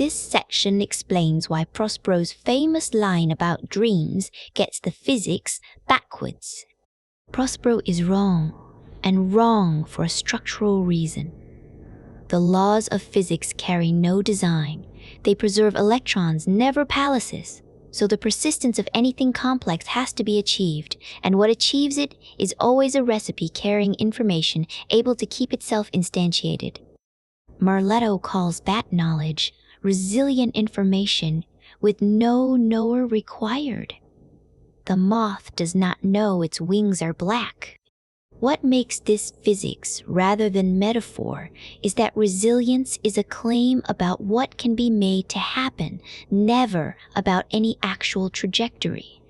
This section explains why Prospero's famous line about dreams gets the physics backwards. Prospero is wrong, and wrong for a structural reason. The laws of physics carry no design. They preserve electrons, never palaces. So the persistence of anything complex has to be achieved, and what achieves it is always a recipe carrying information able to keep itself instantiated. Merletto calls that knowledge resilient information with no knower required. The moth does not know its wings are black. What makes this physics rather than metaphor is that resilience is a claim about what can be made to happen, never about any actual trajectory.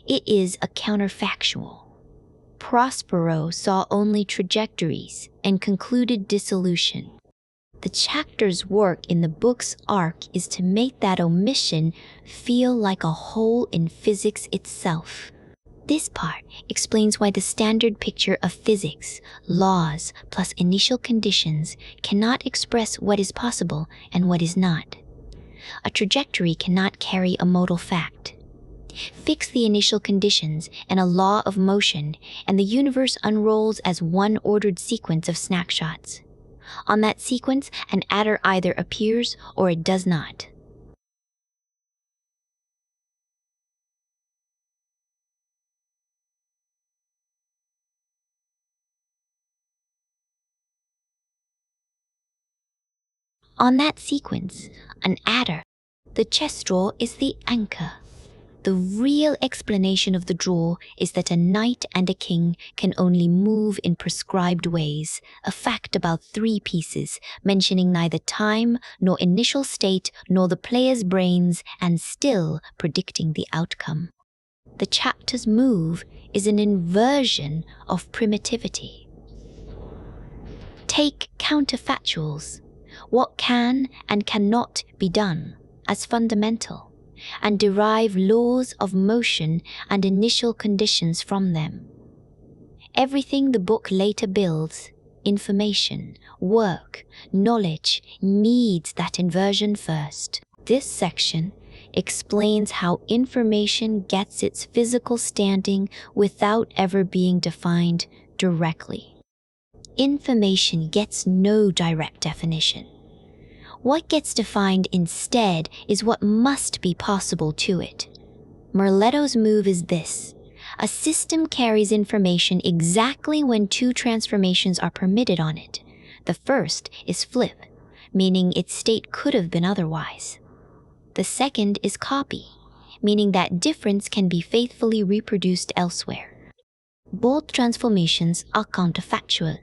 It is a counterfactual. Prospero saw only trajectories and concluded dissolution. The chapter's work in the book's arc is to make that omission feel like a whole in physics itself. This part explains why the standard picture of physics, laws plus initial conditions, cannot express what is possible and what is not. A trajectory cannot carry a modal fact. Fix the initial conditions and a law of motion, and the universe unrolls as one ordered sequence of snapshots. On that sequence, an adder either appears or it does not. On that sequence, an adder, the chess draw is the anchor. The real explanation of the draw is that a knight and a king can only move in prescribed ways, a fact about 3 pieces, mentioning neither time, nor initial state, nor the player's brains, and still predicting the outcome. The chapter's move is an inversion of primitivity. Take counterfactuals, what can and cannot be done, as fundamental, and derive laws of motion and initial conditions from them. Everything the book later builds, information, work, knowledge, needs that inversion first. This section explains how information gets its physical standing without ever being defined directly. Information gets no direct definition. What gets defined instead is what must be possible to it. Merletto's move is this. A system carries information exactly when 2 transformations are permitted on it. The first is flip, meaning its state could have been otherwise. The second is copy, meaning that difference can be faithfully reproduced elsewhere. Both transformations are counterfactual.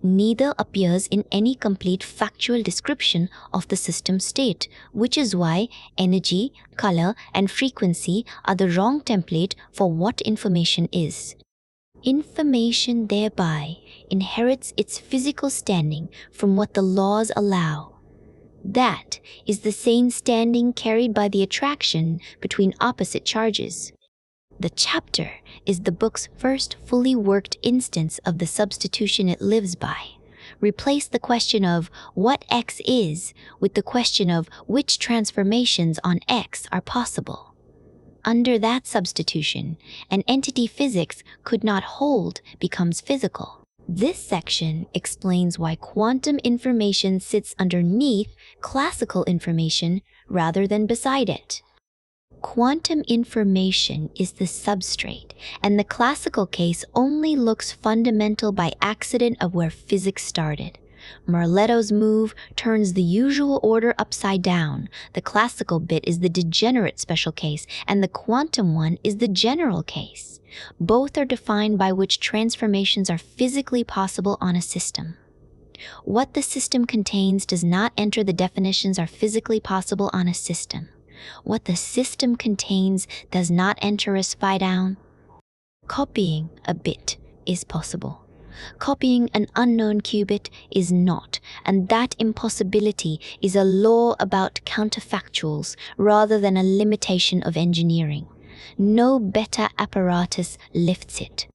Neither appears in any complete factual description of the system state, which is why energy, color, and frequency are the wrong template for what information is. Information thereby inherits its physical standing from what the laws allow. That is the same standing carried by the attraction between opposite charges. The chapter is the book's first fully worked instance of the substitution it lives by. Replace the question of what X is with the question of which transformations on X are possible. Under that substitution, an entity physics could not hold becomes physical. This section explains why quantum information sits underneath classical information rather than beside it. Quantum information is the substrate, and the classical case only looks fundamental by accident of where physics started. Merletto's move turns the usual order upside down. The classical bit is the degenerate special case, and the quantum one is the general case. Both are defined by which transformations are physically possible on a system. What the system contains does not enter the definitions are physically possible on a system. What the system contains does not enter a spy down. Copying a bit is possible. Copying an unknown qubit is not, and that impossibility is a law about counterfactuals rather than a limitation of engineering. No better apparatus lifts it.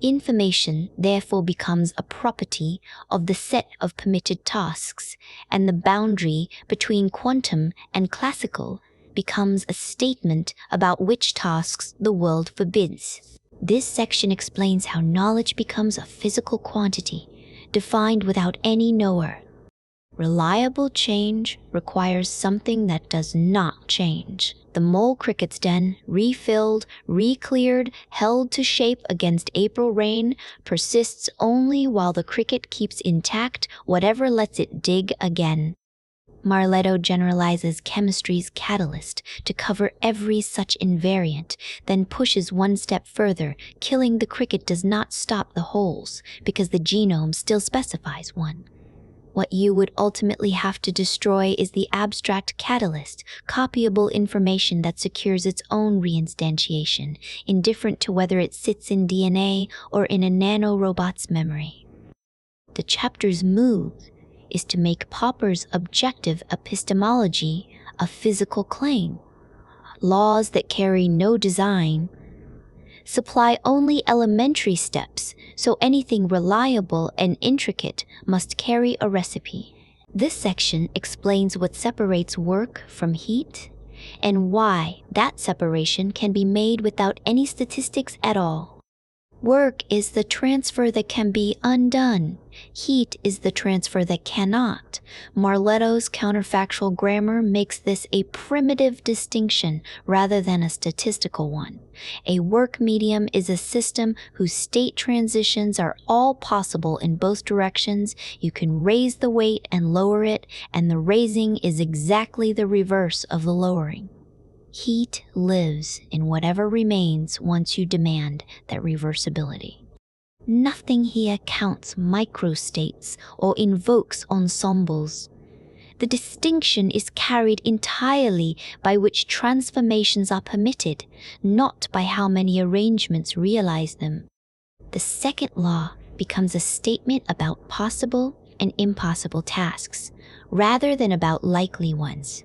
Information therefore becomes a property of the set of permitted tasks, and the boundary between quantum and classical becomes a statement about which tasks the world forbids. This section explains how knowledge becomes a physical quantity, defined without any knower. Reliable change requires something that does not change. The mole cricket's den, refilled, re-cleared, held to shape against April rain, persists only while the cricket keeps intact whatever lets it dig again. Marletto generalizes chemistry's catalyst to cover every such invariant, then pushes one step further. Killing the cricket does not stop the holes, because the genome still specifies one. What you would ultimately have to destroy is the abstract catalyst, copyable information that secures its own reinstantiation, indifferent to whether it sits in DNA or in a nanorobot's memory. The chapter's move is to make Popper's objective epistemology a physical claim. Laws that carry no design supply only elementary steps, so anything reliable and intricate must carry a recipe. This section explains what separates work from heat and why that separation can be made without any statistics at all. Work is the transfer that can be undone. Heat is the transfer that cannot. Marletto's counterfactual grammar makes this a primitive distinction rather than a statistical one. A work medium is a system whose state transitions are all possible in both directions. You can raise the weight and lower it, and the raising is exactly the reverse of the lowering. Heat lives in whatever remains once you demand that reversibility. Nothing here counts microstates or invokes ensembles. The distinction is carried entirely by which transformations are permitted, not by how many arrangements realize them. The second law becomes a statement about possible and impossible tasks, rather than about likely ones.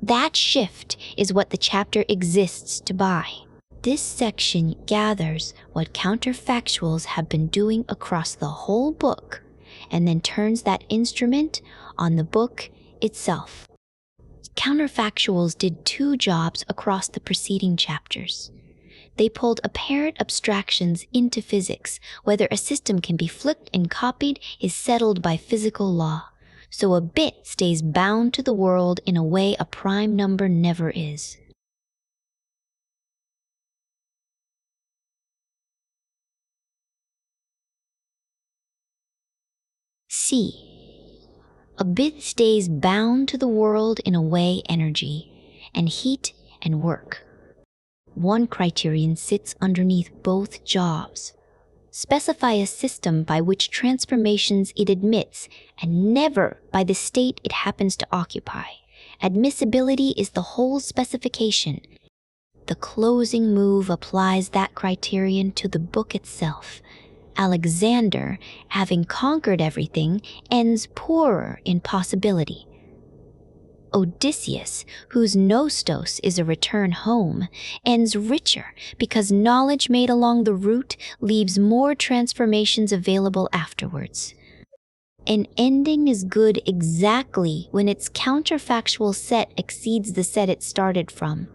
That shift is what the chapter exists to buy. This section gathers what counterfactuals have been doing across the whole book, and then turns that instrument on the book itself. Counterfactuals did two jobs across the preceding chapters. They pulled apparent abstractions into physics. Whether a system can be flipped and copied is settled by physical law. So a bit stays bound to the world in a way a prime number never is. C. A bit stays bound to the world in a way energy, and heat and work. One criterion sits underneath both jobs. Specify a system by which transformations it admits, and never by the state it happens to occupy. Admissibility is the whole specification. The closing move applies that criterion to the book itself. Alexander, having conquered everything, ends poorer in possibility. Odysseus, whose nostos is a return home, ends richer because knowledge made along the route leaves more transformations available afterwards. An ending is good exactly when its counterfactual set exceeds the set it started from.